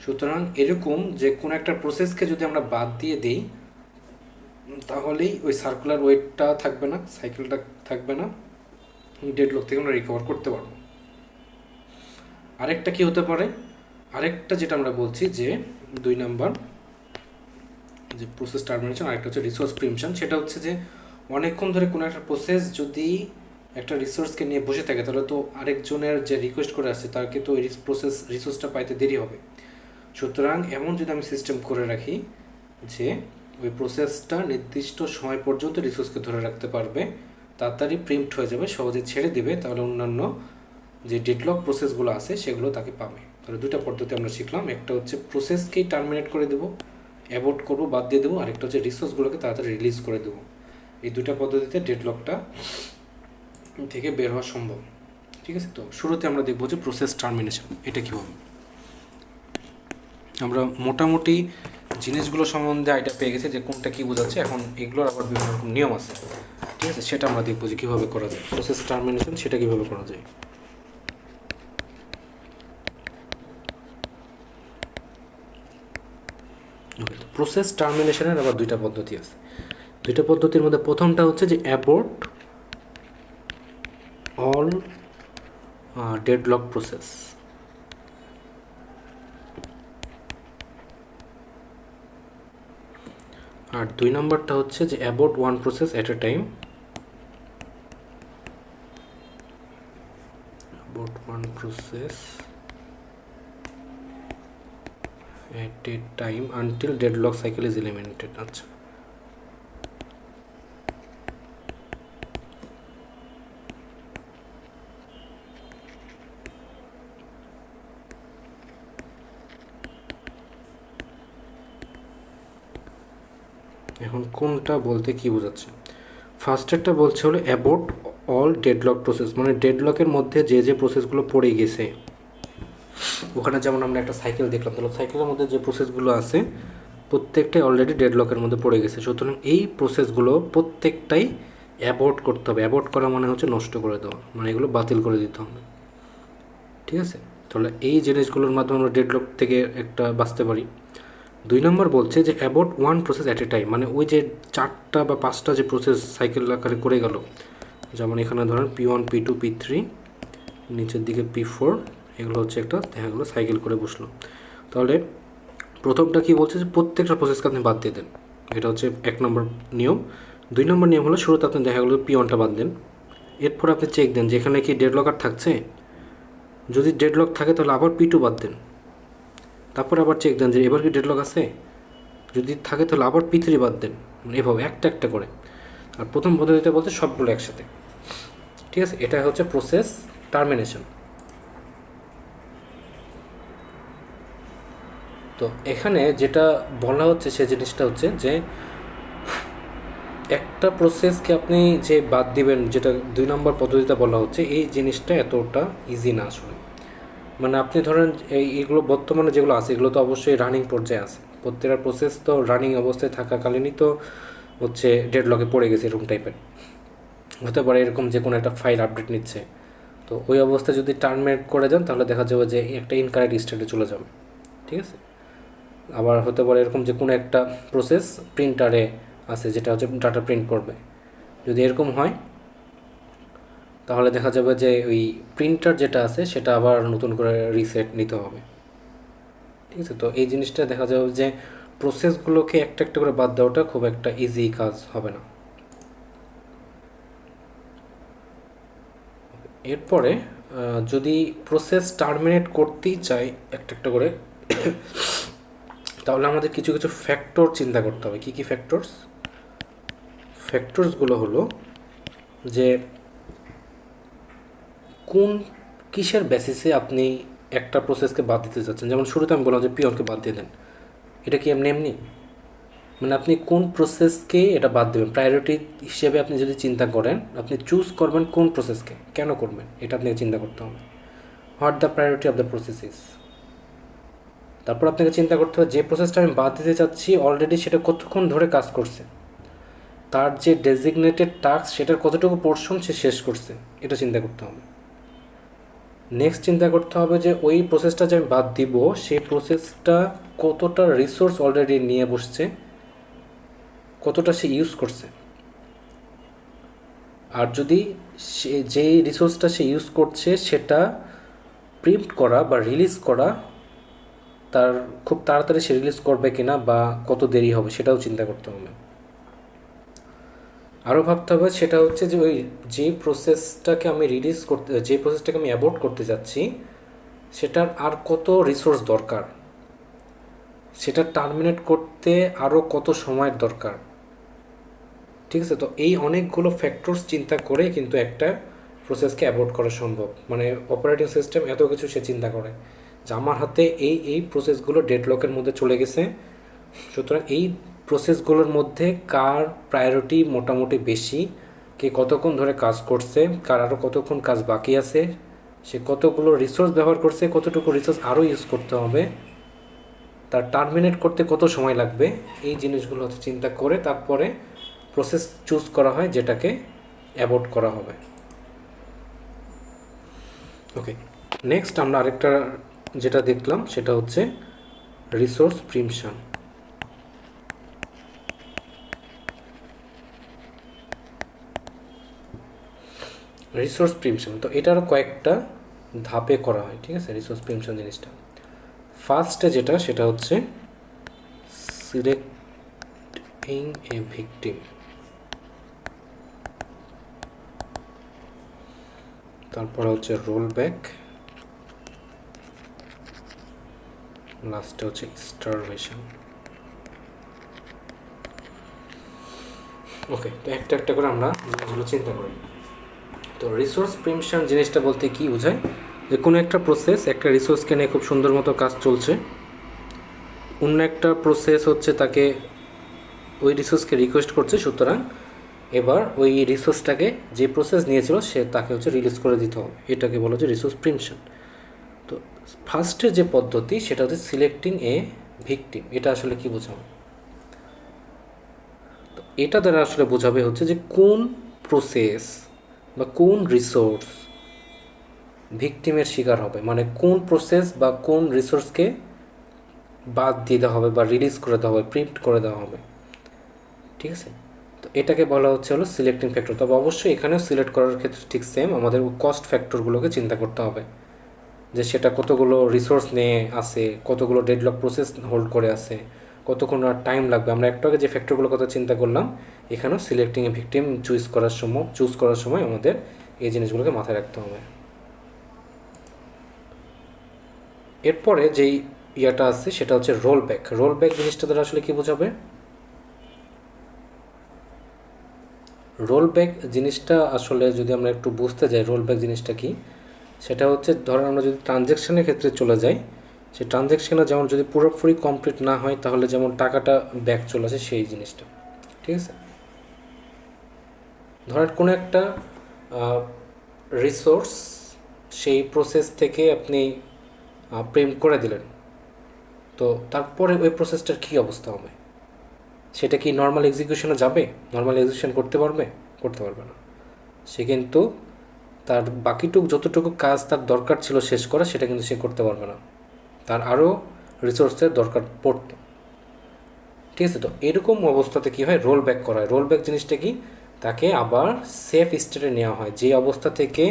সুতরাং এরকম যে কোনো একটা প্রসেসকে যদি আমরা বাদ দিয়ে দিই তাহলেই ওই সার্কুলার ওয়েটটা থাকবে না, সাইকেলটা থাকবে না, ডেডলক থেকে আমরা রিকভার করতে পারবো। আরেকটা কি হতে পারে, আরেকটা যেটা আমরা বলছি যে 2 নাম্বার যে প্রসেস টার্মিনেশন, আরেকটা হচ্ছে রিসোর্স প্রিমশন। সেটা হচ্ছে যে অনেকক্ষণ ধরে কোনো একটা প্রসেস যদি একটা রিসোর্সকে নিয়ে বসে থাকে তাহলে তো আরেকজনের যে রিকোয়েস্ট করে আসছে তাকে তো ওই রিসোর্সটা পাইতে দেরি হবে। সুতরাং এমন যদি আমি সিস্টেম করে রাখি যে ওই প্রসেসটা নির্দিষ্ট সময় পর্যন্ত রিসোর্সকে ধরে রাখতে পারবে, তাড়াতাড়ি প্রিম্ট হয়ে যাবে, সহজে ছেড়ে দিবে, তাহলে অন্যান্য যে ডেডলক প্রসেসগুলো আছে সেগুলো তাকে পাবে। তাহলে দুটো পদ্ধতি আমরা শিখলাম, একটা হচ্ছে প্রসেসকেই টার্মিনেট করে দেবো, অ্যাবর্ট করবো, বাদ দিয়ে দেবো, আরেকটা হচ্ছে রিসোর্সগুলোকে তাড়াতাড়ি রিলিজ করে দেবো। এই দুটো পদ্ধতিতে ডেডলকটা থেকে বের হওয়া সম্ভব, ঠিক আছে। তো শুরুতে আমরা দেখবো যে প্রসেস টার্মিনেশন এটা কীভাবে। আমরা মোটামুটি জিনিসগুলো সম্বন্ধে আইডিয়া পেয়ে গেছি যে কোনটা কী বোঝাচ্ছে। এখন এগুলোর আবার বিভিন্ন রকম নিয়ম আছে, ঠিক আছে, সেটা আমরা দেখবো যে কীভাবে করা যায় প্রসেস টার্মিনেশন, সেটা কীভাবে করা যায়। ওকে, তো প্রসেস টার্মিনেশনের আবার দুইটা পদ্ধতি আছে। দুইটা পদ্ধতির মধ্যে প্রথমটা হচ্ছে যে অ্যাবর্ট অল ডেডলক প্রসেস, আর 2 নাম্বারটা হচ্ছে যে abort one process at A time, abort one process at a time until deadlock cycle is eliminated। আচ্ছা, এখন কোনটা বলতে কি বোঝাচ্ছে, ফার্স্টেরটা বলছে হলো অ্যাবর্ট অল ডেডলক প্রসেস, মানে ডেডলকের মধ্যে যে যে প্রসেসগুলো পড়ে গেছে, ওখানে যেমন আমরা একটা সাইকেল দেখলাম, তাহলে সাইকেলের মধ্যে যে প্রসেসগুলো আছে প্রত্যেকটাই অলরেডি ডেডলকের মধ্যে পড়ে গেছে। সুতরাং এই প্রসেসগুলো প্রত্যেকটাই অ্যাবর্ট করতে হবে। অ্যাবর্ট করা মানে হচ্ছে নষ্ট করে দেওয়া, মানে এগুলো বাতিল করে দিতে হবে। ঠিক আছে, তাহলে এই জিনিসগুলোর মাধ্যমে আমরা ডেডলক থেকে একটা বাঁচতে পারি। 2 নম্বর বলছে যে abort one process at a time, মানে ওই যে 4টা বা 5টা যে প্রসেস সাইকেল আকারে করে গেল, যেমন এখানে ধরেন P1 P2 P3, নিচের দিকে P4, এগুলো হচ্ছে একটা দেখা গেলো সাইকেল করে বসলো। তাহলে প্রথমটা কি বলছে যে প্রত্যেকটা প্রসেসকে আপনি বাদ দিয়ে দেন, এটা হচ্ছে 1 নম্বর নিয়ম। 2 নম্বর নিয়ম হলো শুরুতে আপনি দেখা গেলো P1টা বাদ দেন, এরপর আপনি চেক দেন যে এখানে কি ডেডলক আর থাকছে, যদি ডেডলক থাকে তাহলে আবার P2 বাদ দেন, তারপর আবার চেক দেন যে এবার কি ডেডলক আছে, যদি থাকে তাহলে আবার P3 বাদ দেন, মানে এভাবে একটা একটা করে। আর প্রথম পদ্ধতিতে বলতে সবগুলো একসাথে। ঠিক আছে, এটা হচ্ছে প্রসেস টার্মিনেশন। তো এখানে যেটা বলা হচ্ছে সে জিনিসটা হচ্ছে যে একটা প্রসেসকে আপনি যে বাদ দিবেন, যেটা 2 নম্বর পদ্ধতিতে বলা হচ্ছে, এই জিনিসটা এতটা ইজি না আসলে। মানে আপনি ধরেন এইগুলো বর্তমানে যেগুলো আছে এগুলো তো অবশ্যই রানিং পর্যায়ে আছে, প্রত্যেকটা প্রসেস তো রানিং অবস্থায় থাকাকালীনই তো হচ্ছে ডেডলকে পড়ে গেছে এরকম টাইপের। হতে পারে এরকম যে কোনো একটা ফাইল আপডেট নিচ্ছে, তো ওই অবস্থায় যদি টার্মিনেট করে দেন তাহলে দেখা যাবে যে একটা ইনকারেক্ট স্টেটে চলে যাবে। ঠিক আছে, আবার হতে পারে এরকম যে কোনো একটা প্রসেস প্রিন্টারে আছে যেটা হচ্ছে ডাটা প্রিন্ট করবে, যদি এরকম হয় তাহলে দেখা যাবে যে ওই প্রিন্টার যেটা আছে সেটা আবার নতুন করে রিসেট নিতে হবে। ঠিক আছে, তো এই জিনিসটা দেখা যাবে যে প্রসেসগুলোকে একটা একটা করে বাদ দেওয়াটা খুব একটা ইজি কাজ হবে না। এরপরে যদি প্রসেস টার্মিনেট করতেই চাই একটা একটা করে, তাহলে আমাদের কিছু কিছু ফ্যাক্টর চিন্তা করতে হবে। কি কি ফ্যাক্টরস? ফ্যাক্টরসগুলো হলো যে কোন কিসের বেসিসে আপনি একটা প্রসেসকে বাদ দিতে চাচ্ছেন। যেমন শুরুতে আমি বললাম যে P1কে বাদ দিয়ে দেন, এটা কি এমনি এমনি, মানে আপনি কোন প্রসেসকে এটা বাদ দেবেন প্রায়োরিটি হিসেবে আপনি যদি চিন্তা করেন, আপনি চুজ করবেন কোন প্রসেসকে, কেন করবেন এটা আপনাকে চিন্তা করতে হবে। What the priority of the process is. তারপর আপনাকে চিন্তা করতে হবে যে প্রসেসটা আমি বাদ দিতে চাচ্ছি অলরেডি সেটা কতক্ষণ ধরে কাজ করছে, তার যে ডেজিগনেটেড টাস্ক সেটার কতটুকু পোর্শন সে শেষ করছে, এটা চিন্তা করতে হবে। নেক্সট চিন্তা করতে হবে যে ওই প্রসেসটা যে আমি বাদ দিব সেই প্রসেসটা কতটা রিসোর্স অলরেডি নিয়ে বসছে, কতটা সে ইউজ করছে। আর যদি সে যেই রিসোর্সটা সে ইউজ করছে সেটা প্রিন্ট করা বা রিলিজ করা, তার খুব তাড়াতাড়ি সে রিলিজ করবে কিনা বা কত দেরি হবে সেটাও চিন্তা করতে হবে। আরও ভাবতে হবে সেটা হচ্ছে যে ওই যে প্রসেসটাকে আমি রিলিজ করতে, যে প্রসেসটাকে আমি অ্যাবর্ট করতে যাচ্ছি সেটার আর কত রিসোর্স দরকার, সেটা টার্মিনেট করতে আরও কত সময়ের দরকার। ঠিক আছে, তো এই অনেকগুলো ফ্যাক্টরস চিন্তা করে কিন্তু একটা প্রসেসকে অ্যাবর্ট করা সম্ভব। মানে অপারেটিং সিস্টেম এত কিছু সে চিন্তা করে যে আমার হাতে এই প্রসেসগুলো ডেডলকের মধ্যে চলে গেছে, সুতরাং এই প্রসেসগুলোর মধ্যে কার প্রায়োরিটি মোটামুটি বেশি, কে কতক্ষণ ধরে কাজ করছে, কার আরও কতক্ষণ কাজ বাকি আছে, সে কতগুলো রিসোর্স ব্যবহার করছে, কতটুকু রিসোর্স আরও ইউজ করতে হবে, তার টার্মিনেট করতে কত সময় লাগবে, এই জিনিসগুলো হচ্ছে চিন্তা করে তারপরে প্রসেস চুজ করা হয় যেটাকে অ্যাবর্ট করা হবে। ওকে, নেক্সট আমরা আরেকটা যেটা দেখলাম সেটা হচ্ছে রিসোর্স প্রিমশন। রিসোর্স প্রিমশন, তো এটারও কয়েকটা ধাপে করা হয়। ঠিক আছে, রিসোর্স প্রিমশন জিনিসটা ফার্স্টে যেটা সেটা হচ্ছে সিলেক্টিং এ ভিকটিম, তারপর হচ্ছে রোল ব্যাক, লাস্টে হচ্ছে স্টারভেশন। ওকে, তো একটা একটা করে আমরা জিনিসগুলো চিন্তা করি। তো রিসোর্স প্রিমশন জিনিসটা বলতে কি বোঝায়, যে কোনো একটা প্রসেস একটা রিসোর্সকে নিয়ে খুব সুন্দর মতো কাজ চলছে, অন্য একটা প্রসেস হচ্ছে তাকে ওই রিসোর্সকে রিকোয়েস্ট করছে, সুতরাং এবার ওই রিসোর্সটাকে যে প্রসেস নিয়েছিল সে তাকে হচ্ছে রিলিজ করে দিতে হবে, এটাকে বলা হচ্ছে রিসোর্স প্রিমশন। তো ফার্স্টের যে পদ্ধতি সেটা হচ্ছে সিলেক্টিং এ ভিকটিম। এটা আসলে কি বোঝাবে? তো এটা দ্বারা আসলে বোঝাবে হচ্ছে যে কোন প্রসেস বা কোন রিসোর্স ভিকটিমের শিকার হবে, মানে কোন প্রসেস বা কোন রিসোর্সকে বাদ দিয়ে দেওয়া হবে বা রিলিজ করে দেওয়া হবে, প্রিন্ট করে দেওয়া হবে। ঠিক আছে, তো এটাকে বলা হচ্ছে হলো সিলেক্টিং ফ্যাক্টর। তবে অবশ্যই এখানেও সিলেক্ট করার ক্ষেত্রে ঠিক সেম, আমাদের কস্ট ফ্যাক্টরগুলোকে চিন্তা করতে হবে যে সেটা কতগুলো রিসোর্স নিয়ে আসে, কতগুলো ডেডলক প্রসেস হোল্ড করে আসে, কতক্ষণ আর টাইম লাগবে। আমরা একটু আগে যে ফ্যাক্টরগুলোর কথা চিন্তা করলাম, এখানেও সিলেক্টিং এ ভিকটিম চুজ করার সময় আমাদের এই জিনিসগুলোকে মাথায় রাখতে হবে। এরপরে যেই ইয়াটা আছে সেটা হচ্ছে রোল ব্যাক। রোল ব্যাক জিনিসটা দ্বারা আসলে কি বোঝাবে? রোল ব্যাক জিনিসটা আসলে যদি আমরা একটু বুঝতে যাই রোল ব্যাক জিনিসটা কি, সেটা হচ্ছে ধরেন আমরা যদি ট্রানজ্যাকশানের ক্ষেত্রে চলে যাই, সেই ট্রানজ্যাকশানে যেমন যদি পুরোপুরি কমপ্লিট না হয় তাহলে যেমন টাকাটা ব্যাক চলে আসে সেই জিনিসটা। ঠিক আছে, ধরেন কোনো একটা রিসোর্স সেই প্রসেস থেকে আপনি প্রিন্ট করে দিলেন, তো তারপরে ওই প্রসেসটার কী অবস্থা হবে? সেটা কি নর্মাল এক্সিকিউশনে যাবে? নর্মাল এক্সিকিউশন করতে পারবে? করতে পারবে না। সে কিন্তু তার যতটুকু কাজ তার দরকার ছিল শেষ করা, সেটা কিন্তু সে করতে পারবে না, তার আরও রিসোর্সের দরকার পড়তো। ঠিক আছে, তো এরকম অবস্থাতে কী হয়? রোল ব্যাক করা হয়। রোল ব্যাক জিনিসটা কি? তাকে আবার সেফ স্টেটে নেওয়া হয়। যে অবস্থা থেকে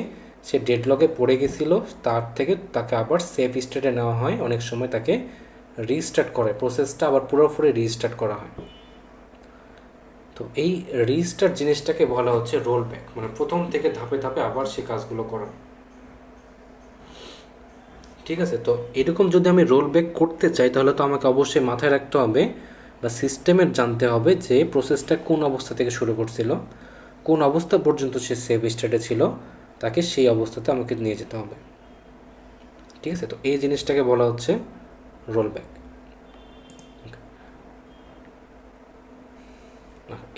সে ডেডলকে পড়ে গেছিল তার থেকে তাকে আবার সেফ স্টেটে নেওয়া হয়। অনেক সময় তাকে রিস্টার্ট করে, প্রসেসটা আবার পুরোপুরি রিস্টার্ট করা হয়। তো এই রিস্টার্ট জিনিসটাকে বলা হচ্ছে রোল ব্যাক, মানে প্রথম থেকে ধাপে ধাপে আবার সে কাজগুলো করা। ঠিক আছে, তো এরকম যদি আমি রোল ব্যাক করতে চাই তাহলে তো আমাকে অবশ্যই মাথায় রাখতে হবে বা সিস্টেমের জানতে হবে যে প্রসেসটা কোন অবস্থা থেকে শুরু করছিল, কোন অবস্থা পর্যন্ত সে সেভ স্টেটে ছিল, তাকে সেই অবস্থাতে আমাকে নিয়ে যেতে হবে। ঠিক আছে, তো এই জিনিসটাকে বলা হচ্ছে রোল ব্যাক।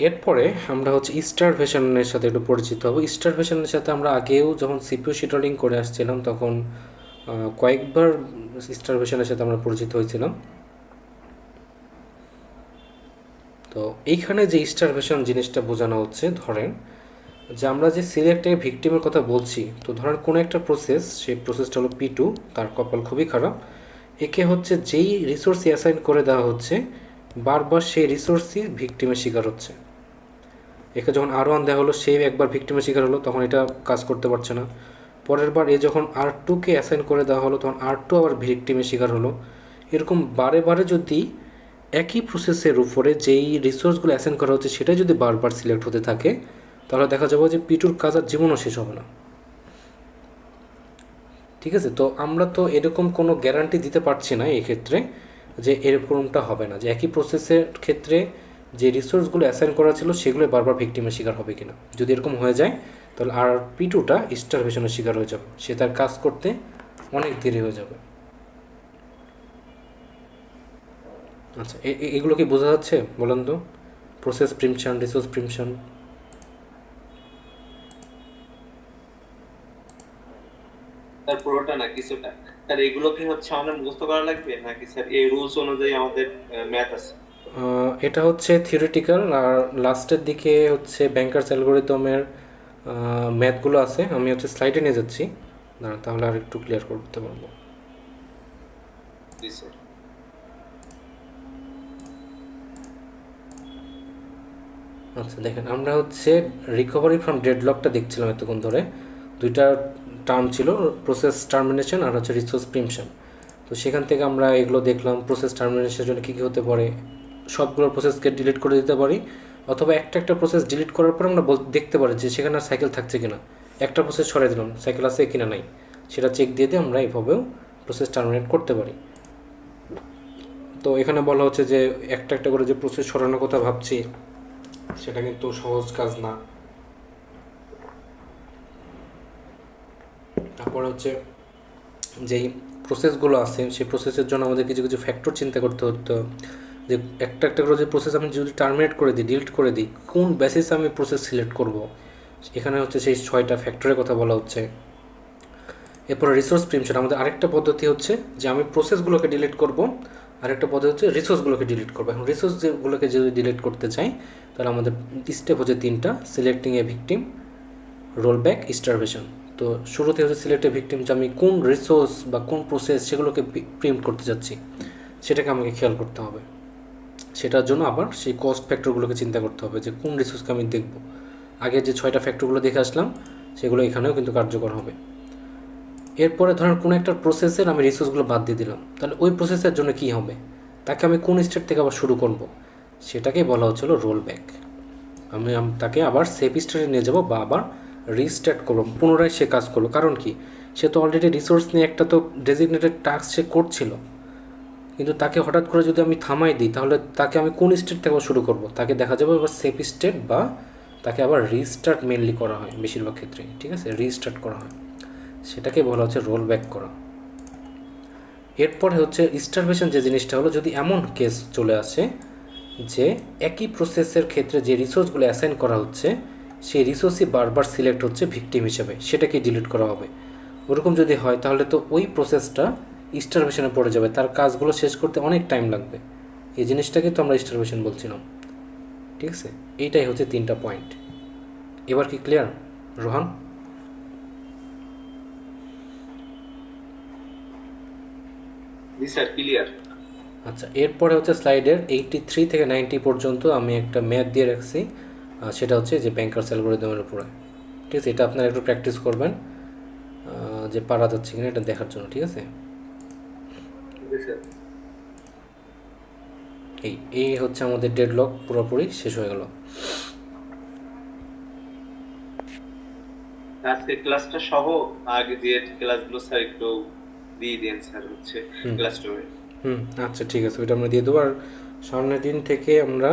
এরপরে আমরা হচ্ছে স্টারভেশনের সাথে একটু পরিচিত হব। স্টারভেশনের সাথে আমরা আগেও যখন সিপিইউ শিডিউলিং করে আসছিলাম তখন কয়েকবার স্টারভেশনের সাথে আমরা পরিচিত হয়েছিলাম। তো এইখানে যে স্টারভেশন জিনিসটা বোঝানো হচ্ছে, ধরেন যে আমরা যে সিলেক্ট এ ভিকটিমের কথা বলছি, তো ধরেন কোনো একটা প্রসেস, সেই প্রসেসটা হলো P2, তার কপাল খুবই খারাপ। একে হচ্ছে যেই রিসোর্সই অ্যাসাইন করে দেওয়া হচ্ছে বারবার সেই রিসোর্সই ভিকটিমের শিকার হচ্ছে। একে যখন R1 দেওয়া হলো সেই একবার ভিকটিমের শিকার হলো, তখন এটা কাজ করতে পারছে না। পরের বার যখন R2কে অ্যাসাইন করে দেওয়া হলো তখন R2 আবার ভিকটিমের শিকার হলো। এরকম বারে বারে যদি একই প্রসেসের উপরে যেই রিসোর্সগুলো অ্যাসাইন করা হচ্ছে সেটাই যদি বারবার সিলেক্ট হতে থাকে তাহলে দেখা যাবে যে P2র কাজ আর জীবনও শেষ হবে না। ঠিক আছে, তো আমরা তো এরকম কোনো গ্যারান্টি দিতে পারছি না এই ক্ষেত্রে যে এরকমটা হবে না, যে একই প্রসেসের ক্ষেত্রে যে রিসোর্সগুলো অ্যাসাইন করা ছিল সেগুলো বারবার ভিকটিমের শিকার হবে কিনা। যদি এরকম হয়ে যায় তাহলে আর P2টা স্টারভেশনের শিকার হয়ে যাবে, সে তার কাজ করতে অনেক দেরি হয়ে যাবে। আচ্ছা, এগুলো কি বোঝা যাচ্ছে বলেন তো? Process preemption, resource preemption. Sir পুরোটা না কিছুটা? স্যার এগুলো কি হচ্ছে আমাদের মুখস্থ করা লাগবে নাকি স্যার এই রুলস অনুযায়ী আমাদের ম্যাথ আছে? এটা হচ্ছে থিওরিটিক্যাল, আর লাস্টের দিকে হচ্ছে ব্যাংকার্স অ্যালগোরিদমের ম্যাথগুলো আছে। আমি হচ্ছে স্লাইডে নিয়ে যাচ্ছি, তাহলে আর একটু ক্লিয়ার করতে পারবো। জি স্যার। আচ্ছা দেখেন, আমরা হচ্ছে রিকভারি ফ্রম ডেডলকটা দেখছিলাম এতক্ষণ ধরে। দুইটা টার্ম ছিল, প্রসেস টার্মিনেশন আর হচ্ছে রিসোর্স প্রিমশন। তো সেখান থেকে আমরা এগুলো দেখলাম। প্রসেস টার্মিনেশনের জন্য কী কী হতে পারে? সবগুলো প্রসেসকে ডিলিট করে দিতে পারি, অথবা একটা প্রসেস ডিলিট করার পর আমরা দেখতে পারি যে সেখানে আর সাইকেল থাকছে কিনা। একটা প্রসেস সরিয়ে দিলাম, সাইকেল আছে কিনা নাই সেটা চেক দিয়ে দিয়ে আমরা এইভাবেও প্রসেস টার্মিনেট করতে পারি। তো এখানে বলা হচ্ছে যে একটা করে যে প্রসেস সরানোর কথা ভাবছি সেটা কিন্তু সহজ কাজ না। তারপরে হচ্ছে যেই প্রসেসগুলো আছে সেই প্রসেসের জন্য আমাদের কিছু কিছু ফ্যাক্টর চিন্তা করতে হতো, যে একটা একটা করে যে প্রসেস আমি যদি টার্মিনেট করে দিই, ডিলিট করে দিই, কোন বেসিসে আমি প্রসেস সিলেক্ট করব, এখানে হচ্ছে সেই 6টা ফ্যাক্টরের কথা বলা হচ্ছে। এরপরে রিসোর্স প্রিমশন, আমাদের আরেকটা পদ্ধতি হচ্ছে যে আমি প্রসেসগুলোকে ডিলিট করব, আরেকটা পদ্ধতি হচ্ছে রিসোর্সগুলোকে ডিলিট করবো। এখন রিসোর্সগুলোকে যদি ডিলিট করতে চাই তাহলে আমাদের স্টেপ হচ্ছে 3টা: সিলেক্টিং এ ভিকটিম, রোল ব্যাক, স্টারভেশন। তো শুরুতে হচ্ছে সিলেক্ট এ ভিকটিম, যে আমি কোন রিসোর্স বা কোন প্রসেস সেগুলোকে প্রিম্ট করতে যাচ্ছি সেটাকে আমাকে খেয়াল করতে হবে। সেটার জন্য আবার সেই কস্ট ফ্যাক্টরগুলোকে চিন্তা করতে হবে যে কোন রিসোর্সকে আমি দেখব। আগে যে 6টা ফ্যাক্টরগুলো দেখে আসলাম সেগুলো এখানেও কিন্তু কার্যকর হবে। এরপরে ধরেন কোনো একটা প্রসেসের আমি রিসোর্সগুলো বাদ দিয়ে দিলাম, তাহলে ওই প্রসেসের জন্য কী হবে, তাকে আমি কোন স্টেট থেকে আবার শুরু করব, সেটাকেই বলা হচ্ছিল রোল ব্যাক। আমি তাকে আবার সেফ স্টেটে নিয়ে যাব বা আবার রিস্টার্ট করবো, পুনরায় সে কাজ করলো। কারণ কি, সে তো অলরেডি রিসোর্স নিয়ে একটা তো ডেজিগনেটেড টাস্ক সে করছিল, কিন্তু তাকে হঠাৎ করে যদি আমি থামাই দিই তাহলে তাকে আমি কোন স্টেট থেকে শুরু করব, তাকে দেখা যাবে এবার সেফ স্টেট বা তাকে আবার রিস্টার্ট মেনলি করা হয় বেশিরভাগ ক্ষেত্রে, ঠিক আছে, রিস্টার্ট করা হয়, সেটাকে বলা হচ্ছে রোল ব্যাক করা। এরপরে হচ্ছে স্টারভেশন, যে জিনিসটা হলো যদি এমন কেস চলে আসে যে একই প্রসেসের ক্ষেত্রে যে রিসোর্সগুলো অ্যাসাইন করা হচ্ছে সেই রিসোর্সই বারবার সিলেক্ট হচ্ছে ভিকটিম হিসেবে, সেটাকে ডিলিট করা হবে। ওরকম যদি হয় তাহলে তো ওই প্রসেসটা স্টারভেশনে পড়ে যাবে, তার কাজগুলো শেষ করতে অনেক টাইম লাগবে। এই জিনিসটাকে তো আমরা স্টারভেশন বলছিলাম, ঠিক আছে। এইটাই হচ্ছে 3টা পয়েন্ট। এবার কি ক্লিয়ার রোহান? জি স্যার, ক্লিয়ার। আচ্ছা, এরপরে হচ্ছে স্লাইডের 83 থেকে 90 পর্যন্ত আমি একটা ম্যাথ দিয়ে রাখছি, সেটা হচ্ছে যে ব্যাংকার্স অ্যালগরিদমের উপরে, ঠিক আছে। এটা আপনারা একটু প্র্যাকটিস করবেন যে পারা যাচ্ছে কিনা এটা দেখার জন্য, ঠিক আছে। এই হচ্ছে আমাদের ডেডলক পুরোপুরি শেষ হয়ে গেল। আজকে ক্লাসটা সহ আগে যে ক্লাসগুলো স্যার একটু দিয়ে দেন স্যার, হচ্ছে ক্লাসটা। আচ্ছা ঠিক আছে, ওইটা আমরা দিয়ে দেবো। আর সামনের দিন থেকে আমরা